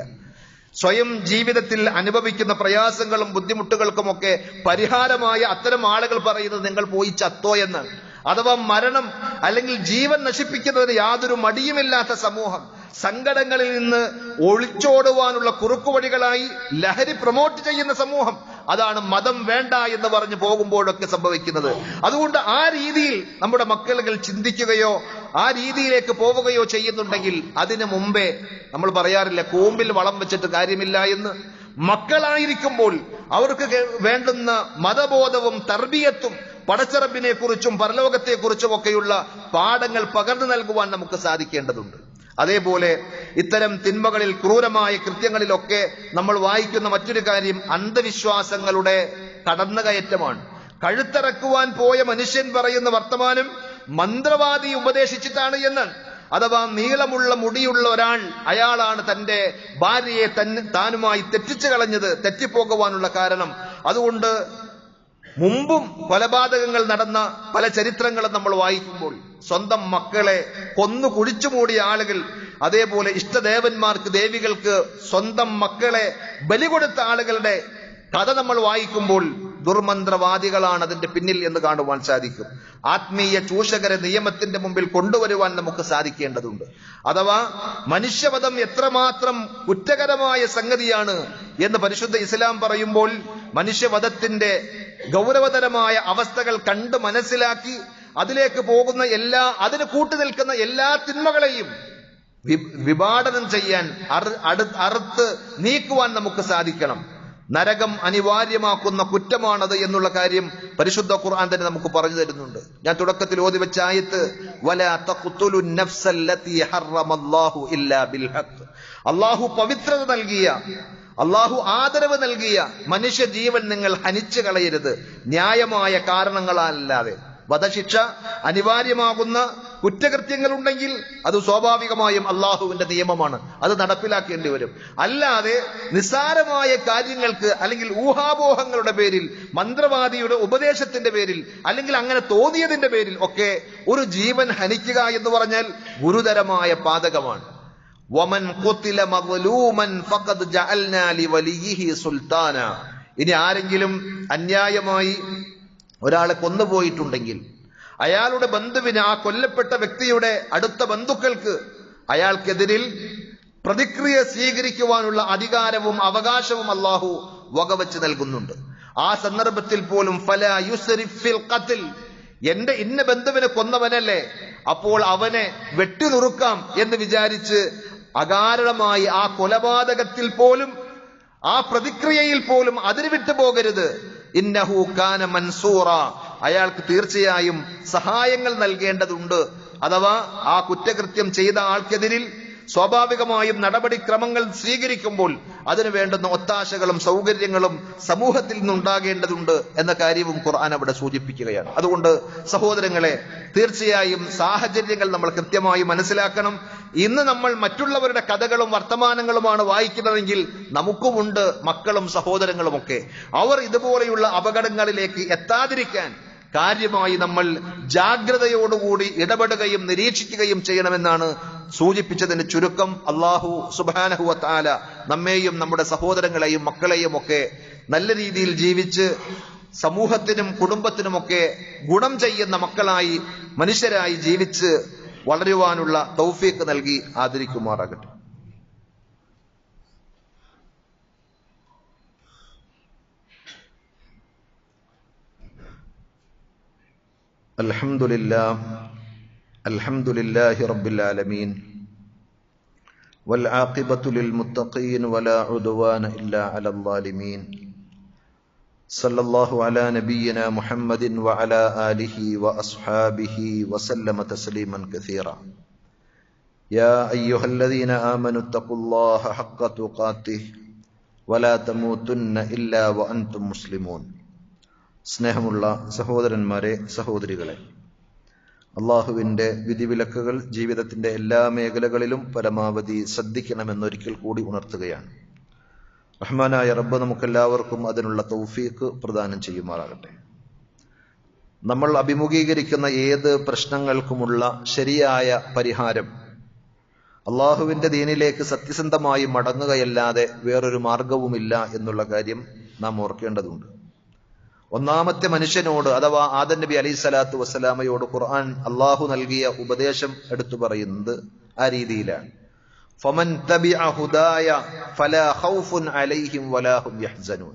സ്വയം ജീവിതത്തിൽ അനുഭവിക്കുന്ന പ്രയാസങ്ങളും ബുദ്ധിമുട്ടുകൾക്കുമൊക്കെ പരിഹാരമായ അത്തരം ആളുകൾ പറയുന്നത് നിങ്ങൾ പോയി ചത്തോ എന്നാണ്. അഥവാ മരണം അല്ലെങ്കിൽ ജീവൻ നശിപ്പിക്കുന്നതിന് യാതൊരു മടിയുമില്ലാത്ത സമൂഹം, സങ്കടങ്ങളിൽ നിന്ന് ഒളിച്ചോടുവാനുള്ള കുറുക്കുവഴികളായി ലഹരി പ്രൊമോട്ട് ചെയ്യുന്ന സമൂഹം, അതാണ് മതം വേണ്ട എന്ന് പറഞ്ഞു പോകുമ്പോഴൊക്കെ സംഭവിക്കുന്നത്. അതുകൊണ്ട് ആ രീതിയിൽ നമ്മുടെ മക്കൾ ചിന്തിക്കുകയോ ആ രീതിയിലേക്ക് പോവുകയോ ചെയ്യുന്നുണ്ടെങ്കിൽ അതിനു മുമ്പേ നമ്മൾ പറയാറില്ല, കൂമ്പിൽ വളം വെച്ചിട്ട് കാര്യമില്ല എന്ന്. മക്കളായിരിക്കുമ്പോൾ അവർക്ക് വേണ്ടുന്ന മതബോധവും തർബിയത്തും പടച്ചറബിനെ കുറിച്ചും പരലോകത്തെ കുറിച്ചും ഒക്കെയുള്ള പാഠങ്ങൾ പകർന്നു നൽകുവാൻ നമുക്ക് സാധിക്കേണ്ടതുണ്ട്. അതേപോലെ ഇത്തരം തിന്മകളിൽ, ക്രൂരമായ കൃത്യങ്ങളിലൊക്കെ നമ്മൾ വായിക്കുന്ന മറ്റൊരു കാര്യം അന്ധവിശ്വാസങ്ങളുടെ കടന്നുകയറ്റമാണ്. കഴുത്തറക്കുവാൻ പോയ മനുഷ്യൻ പറയുന്ന വർത്തമാനം മന്ത്രവാദി ഉപദേശിച്ചിട്ടാണ് എന്നാണ്. അഥവാ നീളമുള്ള മുടിയുള്ള ഒരാൾ, അയാളാണ് തന്റെ ഭാര്യയെ താനുമായി തെറ്റിച്ചു കളഞ്ഞത്, തെറ്റിപ്പോകുവാനുള്ള കാരണം. അതുകൊണ്ട് മുമ്പും കൊലപാതകങ്ങൾ നടന്ന പല ചരിത്രങ്ങളും നമ്മൾ വായിക്കുമ്പോൾ സ്വന്തം മക്കളെ കൊന്നു കുഴിച്ചു മൂടിയ ആളുകൾ, അതേപോലെ ഇഷ്ടദേവന്മാർക്ക്, ദേവികൾക്ക് സ്വന്തം മക്കളെ ബലി കൊടുത്ത ആളുകളുടെ കഥ നമ്മൾ വായിക്കുമ്പോൾ ദുർമന്ത്രവാദികളാണ് അതിന്റെ പിന്നിൽ എന്ന് കാണുവാൻ സാധിക്കും. ആത്മീയ ചൂഷകരെ നിയമത്തിന്റെ മുമ്പിൽ കൊണ്ടുവരുവാൻ നമുക്ക് സാധിക്കേണ്ടതുണ്ട്. അഥവാ മനുഷ്യവധം എത്രമാത്രം കുറ്റകരമായ സംഗതിയാണ് എന്ന് പരിശുദ്ധ ഇസ്ലാം പറയുമ്പോൾ മനുഷ്യവധത്തിന്റെ ഗൗരവതരമായ അവസ്ഥകൾ കണ്ട് മനസ്സിലാക്കി അതിലേക്ക് പോകുന്ന അതിന് കൂട്ടുനിൽക്കുന്ന എല്ലാ തിന്മകളെയും വിഭാടനം ചെയ്യാൻ, അറുത്ത് നീക്കുവാൻ നമുക്ക് സാധിക്കണം. നരകം അനിവാര്യമാക്കുന്ന കുറ്റമാണത് എന്നുള്ള കാര്യം പരിശുദ്ധ ഖുർആൻ തന്നെ നമുക്ക് പറഞ്ഞു തരുന്നുണ്ട്. ഞാൻ തുടക്കത്തിൽ ഓതി വെച്ച ആയത്ത്, വലാ തഖ്തുലു നഫ്സല്ലതി ഹറമല്ലാഹു ഇല്ലാ ബിൽ ഹഖ്, അല്ലാഹു പവിത്രത നൽകിയ, അല്ലാഹു ആദരവ് നൽകിയ മനുഷ്യ ജീവൻ നിങ്ങൾ ഹനിച്ചു കളയരുത് ന്യായമായ കാരണങ്ങളല്ലാതെ. വധശിക്ഷ അനിവാര്യമാകുന്ന കുറ്റകൃത്യങ്ങൾ ഉണ്ടെങ്കിൽ അത് സ്വാഭാവികമായും അള്ളാഹുവിന്റെ നിയമമാണ്, അത് നടപ്പിലാക്കേണ്ടി വരും. അല്ലാതെ നിസ്സാരമായ കാര്യങ്ങൾക്ക് അല്ലെങ്കിൽ ഊഹാപോഹങ്ങളുടെ പേരിൽ, മന്ത്രവാദിയുടെ ഉപദേശത്തിന്റെ പേരിൽ, അല്ലെങ്കിൽ അങ്ങനെ തോന്നിയതിന്റെ പേരിൽ ഒക്കെ ഒരു ജീവൻ ഹനിക്കുക എന്ന് പറഞ്ഞാൽ ഗുരുതരമായ പാതകമാണ്. വമൻ ഖുതില മഗ്ലൂമൻ ഫഖദ് ജഅൽനാ ലിവലിയിഹി സുൽത്താന, ഇനി ആരെങ്കിലും അന്യായമായി ഒരാളെ കൊന്നുപോയിട്ടുണ്ടെങ്കിൽ അയാളുടെ ബന്ധുവിന്, ആ കൊല്ലപ്പെട്ട വ്യക്തിയുടെ അടുത്ത ബന്ധുക്കൾക്ക് അയാൾക്കെതിരിൽ പ്രതിക്രിയ സ്വീകരിക്കുവാനുള്ള അധികാരവും അവകാശവും അല്ലാഹു വകവച്ച് നൽകുന്നുണ്ട്. ആ സന്ദർഭത്തിൽ പോലും ഫലാ യുസ്രിഫ് ഫിൽ ഖത്ൽ, എന്റെ ഇന്ന ബന്ധുവിനെ കൊന്നവനല്ലേ, അപ്പോൾ അവനെ വെട്ടിനുറുക്കാം എന്ന് വിചാരിച്ച് അകാരണമായി ആ കൊലപാതകത്തിൽ പോലും, ആ പ്രതിക്രിയയിൽ പോലും അതിന് വിട്ടു പോകരുത്. ഇന്നഹു കാന മൻസൂറ, അയാൾക്ക് തീർച്ചയായും സഹായങ്ങൾ നൽകേണ്ടതുണ്ട്. അഥവാ ആ കുറ്റകൃത്യം ചെയ്ത ആൾക്കെതിരിൽ സ്വാഭാവികമായും നടപടിക്രമങ്ങൾ സ്വീകരിക്കുമ്പോൾ അതിനു വേണ്ടുന്ന ഒത്താശകളും സൗകര്യങ്ങളും സമൂഹത്തിൽ നിന്നുണ്ടാകേണ്ടതുണ്ട് എന്ന കാര്യവും ഖുർആൻ അവിടെ സൂചിപ്പിക്കുകയാണ്. അതുകൊണ്ട് സഹോദരങ്ങളെ, തീർച്ചയായും സാഹചര്യങ്ങൾ നമ്മൾ കൃത്യമായി മനസ്സിലാക്കണം. ഇന്ന് നമ്മൾ മറ്റുള്ളവരുടെ കഥകളും വർത്തമാനങ്ങളുമാണ് വായിക്കുന്നതെങ്കിൽ നമുക്കുമുണ്ട് മക്കളും സഹോദരങ്ങളുമൊക്കെ. അവർ ഇതുപോലെയുള്ള അപകടങ്ങളിലേക്ക് എത്താതിരിക്കാൻ കാര്യമായി നമ്മൾ ജാഗ്രതയോടുകൂടി ഇടപെടുകയും നിരീക്ഷിക്കുകയും ചെയ്യണമെന്നാണ് സൂചിപ്പിച്ചതിന്റെ ചുരുക്കം. അല്ലാഹു സുബ്ഹാനഹു വ തആല നമ്മെയും നമ്മുടെ സഹോദരങ്ങളെയും മക്കളെയും ഒക്കെ നല്ല രീതിയിൽ ജീവിച്ച് സമൂഹത്തിനും കുടുംബത്തിനുമൊക്കെ ഗുണം ചെയ്യുന്ന മക്കളായി, മനുഷ്യരായി ജീവിച്ച് വളരുവാനുള്ള തൗഫീഖ് നൽകി ആദരിക്കുമാറാകട്ടെ. അൽഹംദുലില്ലാഹി റബ്ബിൽ ആലമീൻ വൽ ആഖിബത്തു ലിൽ മുത്തഖീൻ വലാ ഉദ്വാന ഇല്ലാ അലൽ ളാലിമീൻ. സല്ലല്ലാഹു അലാ നബിയ്യിനാ മുഹമ്മദിൻ വഅലാ ആലിഹി വഅസ്ഹാബിഹി വസല്ലമ തസ്ലീമൻ കസീറ. യാ അയ്യുഹല്ലദീന ആമനു തഖുല്ലാഹ ഹഖ്ക തുഖാതിഹി വലാ തമൂതുന്ന ഇല്ലാ വഅൻതും മുസ്ലിമൂൻ. സ്നേഹമുള്ള സഹോദരന്മാരെ, സഹോദരികളെ, അള്ളാഹുവിന്റെ വിധിവിലക്കുകൾ ജീവിതത്തിന്റെ എല്ലാ മേഖലകളിലും പരമാവധി ശ്രദ്ധിക്കണമെന്നൊരിക്കൽ കൂടി ഉണർത്തുകയാണ്. റഹ്മാനായ റബ്ബ് നമുക്കെല്ലാവർക്കും അതിനുള്ള തൗഫീഖ് പ്രദാനം ചെയ്യുമാറാകട്ടെ. നമ്മൾ അഭിമുഖീകരിക്കുന്ന ഏത് പ്രശ്നങ്ങൾക്കുമുള്ള ശരിയായ പരിഹാരം അള്ളാഹുവിന്റെ ദീനിലേക്ക് സത്യസന്ധമായി മടങ്ങുകയല്ലാതെ വേറൊരു മാർഗവുമില്ല എന്നുള്ള കാര്യം നാം ഓർക്കേണ്ടതുണ്ട്. ഒന്നാമത്തെ മനുഷ്യനോട് അഥവാ ആദം നബി അലൈഹി സ്വലാത്തു വസ്സലാമയോട് ഖുർആൻ അള്ളാഹു നൽകിയ ഉപദേശം എടുത്തു പറയുന്നത് ആ രീതിയിലാണ്. ഫമൻ തബിഅ ഹുദായ ഫലാ ഖൗഫുൻ അലൈഹിം വലാ ഹും യഹ്സനൂൻ.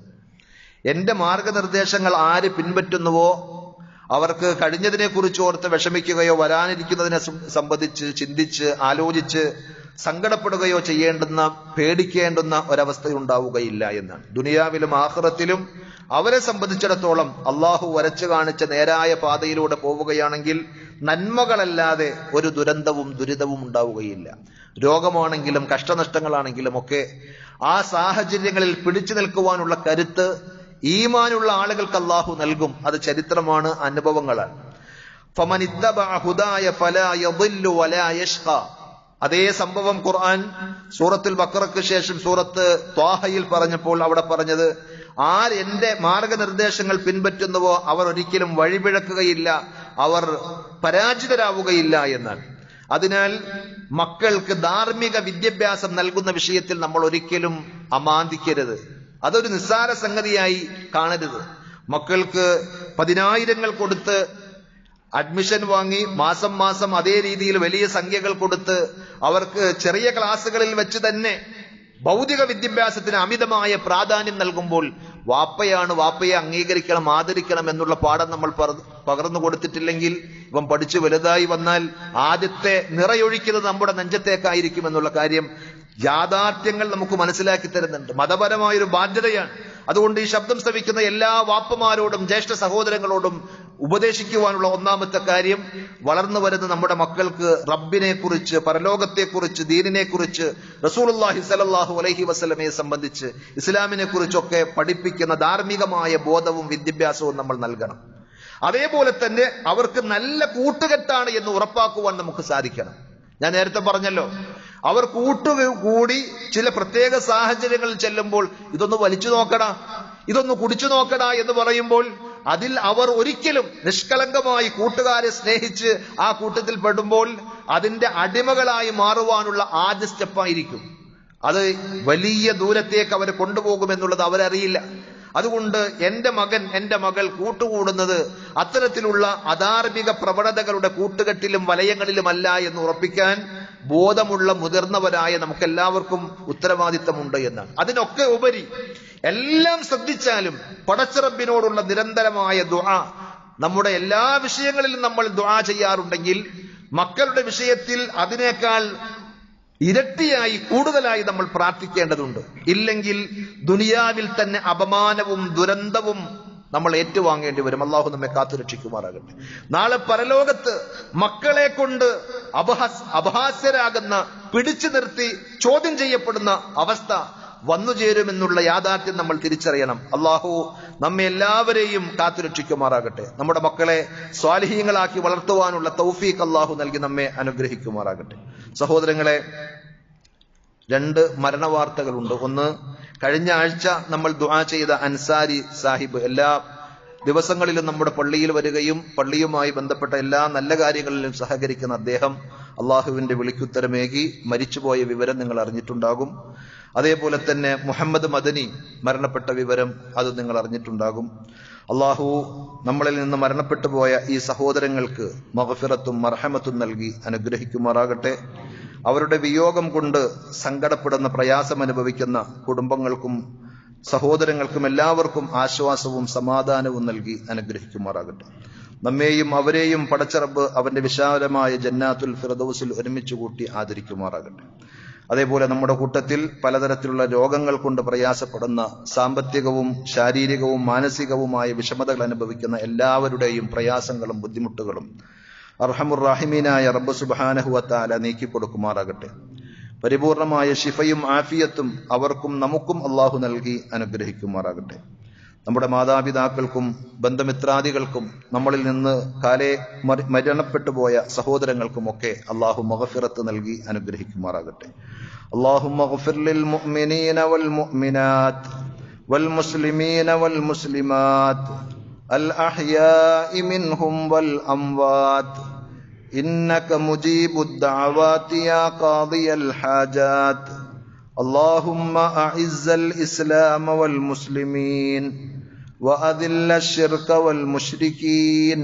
എന്റെ മാർഗനിർദ്ദേശങ്ങൾ ആര് പിൻപറ്റുന്നുവോ അവർക്ക് കഴിഞ്ഞതിനെ കുറിച്ച് ഓർത്ത് വിഷമിക്കുകയോ വരാനിരിക്കുന്നതിനെ സംബന്ധിച്ച് ചിന്തിച്ച് ആലോചിച്ച് സങ്കടപ്പെടുകയോ പേടിക്കേണ്ടുന്ന ഒരവസ്ഥയുണ്ടാവുകയില്ല എന്നാണ്. ദുനിയാവിലും ആഖിറത്തിലും അവരെ സംബന്ധിച്ചിടത്തോളം അള്ളാഹു വരച്ചു കാണിച്ച നേരായ പാതയിലൂടെ പോവുകയാണെങ്കിൽ നന്മകളല്ലാതെ ഒരു ദുരിതവും ഉണ്ടാവുകയില്ല. രോഗമാണെങ്കിലും കഷ്ടനഷ്ടങ്ങളാണെങ്കിലും ഒക്കെ ആ സാഹചര്യങ്ങളിൽ പിടിച്ചു നിൽക്കുവാനുള്ള കരുത്ത് ഈമാനുള്ള ആളുകൾക്ക് അള്ളാഹു നൽകും. അത് ചരിത്രമാണ്, അനുഭവങ്ങളാണ്. ഫമനിത്തബഅ ഹുദായ ഫലാ യദില്ലു വലാ യഷ്ഖാ. അതേ സംഭവം ഖുർആൻ സൂറത്തുൽ ബഖറയ്ക്ക് ശേഷം സൂറത്ത് ത്വാഹയിൽ പറഞ്ഞപ്പോൾ അവിടെ പറഞ്ഞത്, ആര് എന്റെ മാർഗനിർദ്ദേശങ്ങൾ പിൻപറ്റുന്നുവോ അവർ ഒരിക്കലും വഴിപിഴക്കുകയില്ല, അവർ പരാജിതരാവുകയില്ല എന്നാണ്. അതിനാൽ മക്കൾക്ക് ധാർമ്മിക വിദ്യാഭ്യാസം നൽകുന്ന വിഷയത്തിൽ നമ്മൾ ഒരിക്കലും അമാന്തിക്കരുത്. അതൊരു നിസ്സാര സംഗതിയായി കാണരുത്. മക്കൾക്ക് 10,000 കൊടുത്ത് അഡ്മിഷൻ വാങ്ങി മാസം അതേ രീതിയിൽ വലിയ സംഖ്യകൾ കൊടുത്ത് അവർക്ക് ചെറിയ ക്ലാസ്സുകളിൽ വെച്ച് തന്നെ ഭൗതിക വിദ്യാഭ്യാസത്തിന് അമിതമായ പ്രാധാന്യം നൽകുമ്പോൾ വാപ്പയെ അംഗീകരിക്കണം, ആദരിക്കണം എന്നുള്ള പാഠം നമ്മൾ പകർന്നു കൊടുത്തിട്ടില്ലെങ്കിൽ ഇവൻ പഠിച്ചു വലുതായി വന്നാൽ ആദ്യത്തെ നിറയൊഴിക്കുന്നത് നമ്മുടെ നെഞ്ചത്തേക്കായിരിക്കും എന്നുള്ള കാര്യം യാഥാർത്ഥ്യങ്ങൾ നമുക്ക് മനസ്സിലാക്കി തരുന്നുണ്ട്. മതപരമായൊരു ബാധ്യതയാണ്. അതുകൊണ്ട് ഈ ശബ്ദം ശ്രവിക്കുന്ന എല്ലാ വാപ്പമാരോടും ജ്യേഷ്ഠ സഹോദരങ്ങളോടും ഉപദേശിക്കുവാനുള്ള ഒന്നാമത്തെ കാര്യം, വളർന്നു വരുന്ന നമ്മുടെ മക്കൾക്ക് റബ്ബിനെ കുറിച്ച്, പരലോകത്തെക്കുറിച്ച്, ദീനിനെ കുറിച്ച്, റസൂലുള്ളാഹി സ്വല്ലല്ലാഹു അലൈഹി വസല്ലമയെ സംബന്ധിച്ച്, ഇസ്ലാമിനെ കുറിച്ചൊക്കെ പഠിപ്പിക്കുന്ന ധാർമ്മികമായ ബോധവും വിദ്യാഭ്യാസവും നമ്മൾ നൽകണം. അതേപോലെ തന്നെ അവർക്ക് നല്ല കൂട്ടുകെട്ടാണ് എന്ന് ഉറപ്പാക്കുവാൻ നമുക്ക് സാധിക്കണം. ഞാൻ നേരത്തെ പറഞ്ഞല്ലോ, അവർ കൂട്ടുകൂടി ചില പ്രത്യേക സാഹചര്യങ്ങളിൽ ചെല്ലുമ്പോൾ ഇതൊന്ന് വലിച്ചു നോക്കടാ, ഇതൊന്ന് കുടിച്ചു നോക്കടാ എന്ന് പറയുമ്പോൾ അതിൽ അവർ ഒരിക്കലും നിഷ്കളങ്കമായി കൂട്ടുകാരെ സ്നേഹിച്ച് ആ കൂട്ടത്തിൽ പെടുമ്പോൾ അതിന്റെ അടിമകളായി മാറുവാനുള്ള ആദ്യ സ്റ്റെപ്പായിരിക്കും. അത് വലിയ ദൂരത്തേക്ക് അവരെ കൊണ്ടുപോകുമെന്നുള്ളത് അവരറിയില്ല. അതുകൊണ്ട് എന്റെ മകൻ, എന്റെ മകൾ കൂട്ടുകൂടുന്നത് അത്തരത്തിലുള്ള അധാർമിക പ്രവണതകളുടെ കൂട്ടുകെട്ടിലും വലയങ്ങളിലുമല്ല എന്ന് ഉറപ്പിക്കാൻ ബോധമുള്ള മുതിർന്നവരായ നമുക്കെല്ലാവർക്കും ഉത്തരവാദിത്തമുണ്ട് എന്നാണ്. അതിനൊക്കെ ഉപരി എല്ലാം ശ്രദ്ധിച്ചാലും പടച്ചറബിനോടുള്ള നിരന്തരമായ ദുആ, നമ്മുടെ എല്ലാ വിഷയങ്ങളിലും നമ്മൾ ദുആ ചെയ്യാറുണ്ടെങ്കിൽ മക്കളുടെ വിഷയത്തിൽ അതിനേക്കാൾ ഇരട്ടിയായി കൂടുതലായി നമ്മൾ പ്രാർത്ഥിക്കേണ്ടതുണ്ട്. ഇല്ലെങ്കിൽ ദുനിയാവിൽ തന്നെ അപമാനവും ദുരന്തവും നമ്മൾ ഏറ്റുവാങ്ങേണ്ടി വരും. അള്ളാഹു നമ്മെ കാത്തുരക്ഷിക്കുമാറാകട്ടെ. നാളെ പരലോകത്ത് മക്കളെ കൊണ്ട് അപഹാസ്യരാകുന്ന, പിടിച്ചു നിർത്തി ചോദ്യം ചെയ്യപ്പെടുന്ന അവസ്ഥ വന്നുചേരുമെന്നുള്ള യാഥാർത്ഥ്യം നമ്മൾ തിരിച്ചറിയണം. അള്ളാഹു നമ്മെ എല്ലാവരെയും കാത്തുരക്ഷിക്കുമാറാകട്ടെ. നമ്മുടെ മക്കളെ സ്വാലിഹീങ്ങളാക്കി വളർത്തുവാനുള്ള തൗഫീഖ് അള്ളാഹു നൽകി നമ്മെ അനുഗ്രഹിക്കുമാറാകട്ടെ. സഹോദരങ്ങളെ, 2 മരണവാർത്തകളുണ്ട്. ഒന്ന്, കഴിഞ്ഞ ആഴ്ച നമ്മൾ ദുആ ചെയ്ത അൻസാരി സാഹിബ് എല്ലാ ദിവസങ്ങളിലും നമ്മുടെ പള്ളിയിൽ വരികയും പള്ളിയുമായി ബന്ധപ്പെട്ട എല്ലാ നല്ല കാര്യങ്ങളിലും സഹകരിക്കുന്ന അദ്ദേഹം അള്ളാഹുവിന്റെ വിളിക്കുത്തരമേകി മരിച്ചുപോയ വിവരം നിങ്ങൾ അറിഞ്ഞിട്ടുണ്ടാകും. അതേപോലെ തന്നെ മുഹമ്മദ് മദനി മരണപ്പെട്ട വിവരം അത് നിങ്ങൾ അറിഞ്ഞിട്ടുണ്ടാകും. അള്ളാഹു നമ്മളിൽ നിന്ന് മരണപ്പെട്ടു പോയ ഈ സഹോദരങ്ങൾക്ക് മഗ്ഫിറത്തും മർഹമത്തും നൽകി അനുഗ്രഹിക്കുമാറാകട്ടെ. അവരുടെ വിയോഗം കൊണ്ട് സങ്കടപ്പെടുന്ന, പ്രയാസം അനുഭവിക്കുന്ന കുടുംബങ്ങൾക്കും സഹോദരങ്ങൾക്കും എല്ലാവർക്കും ആശ്വാസവും സമാധാനവും നൽകി അനുഗ്രഹിക്കുമാറാകട്ടെ. നമ്മെയും അവരെയും പടച്ച റബ്ബ് അവന്റെ വിശാലമായ ജന്നാത്തുൽ ഫിർദൗസിൽ ഒരുമിച്ച് കൂട്ടി ആദരിക്കുമാറാകട്ടെ. അതേപോലെ നമ്മുടെ കൂട്ടത്തിൽ പലതരത്തിലുള്ള രോഗങ്ങൾ കൊണ്ട് പ്രയാസപ്പെടുന്ന, സാമ്പത്തികവും ശാരീരികവും മാനസികവുമായ വിഷമതകൾ അനുഭവിക്കുന്ന എല്ലാവരുടെയും പ്രയാസങ്ങളും ബുദ്ധിമുട്ടുകളും അർഹമുർ റഹീമീനായ റബ്ബ് സുബ്ഹാനഹു വ തആല നീക്കിക്കൊടുക്കുമാറാകട്ടെ. പരിപൂർണമായ ശിഫയും ആഫിയത്തും അവർക്കും നമുക്കും അള്ളാഹു നൽകി അനുഗ്രഹിക്കുമാറാകട്ടെ. നമ്മുടെ മാതാപിതാക്കൾക്കും ബന്ധമിത്രാദികൾക്കും നമ്മളിൽ നിന്ന് കാലേ മരണപ്പെട്ടു പോയ സഹോദരങ്ങൾക്കുമൊക്കെ അള്ളാഹു മഗ്ഫിറത്ത് നൽകി അനുഗ്രഹിക്കുമാറാകട്ടെ. അല്ലാഹുമ്മ ഗ്ഫിർ ലിൽ മുഅ്മിനീന വൽ മുഅ്മിനാത്ത് വൽ മുസ്ലിമീന വൽ മുസ്ലിമാത്ത് അൽ അഹ്യാഇ മിൻഹും വൽ അംവാത്ത് إنك مجيب الدعوات يا قاضي الحاجات. اللهم أعز الإسلام والمسلمين وأذل الشرك والمشركين.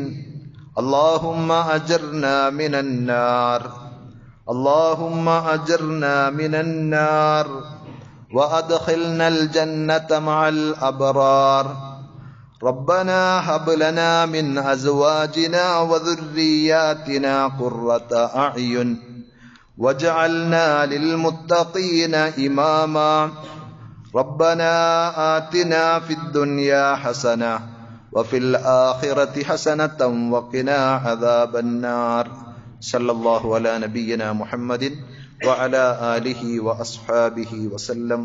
اللهم أجرنا من النار. اللهم أجرنا من النار وأدخلنا الجنة مع الأبرار. ربنا هب لنا من أزواجنا وذرياتنا قرة أعين واجعلنا للمتقين إماما. ربنا آتنا في الدنيا حسنة وفي الآخرة حسنة وقنا عذاب النار. صلى الله على نبينا محمد وعلى آله وأصحابه وسلم.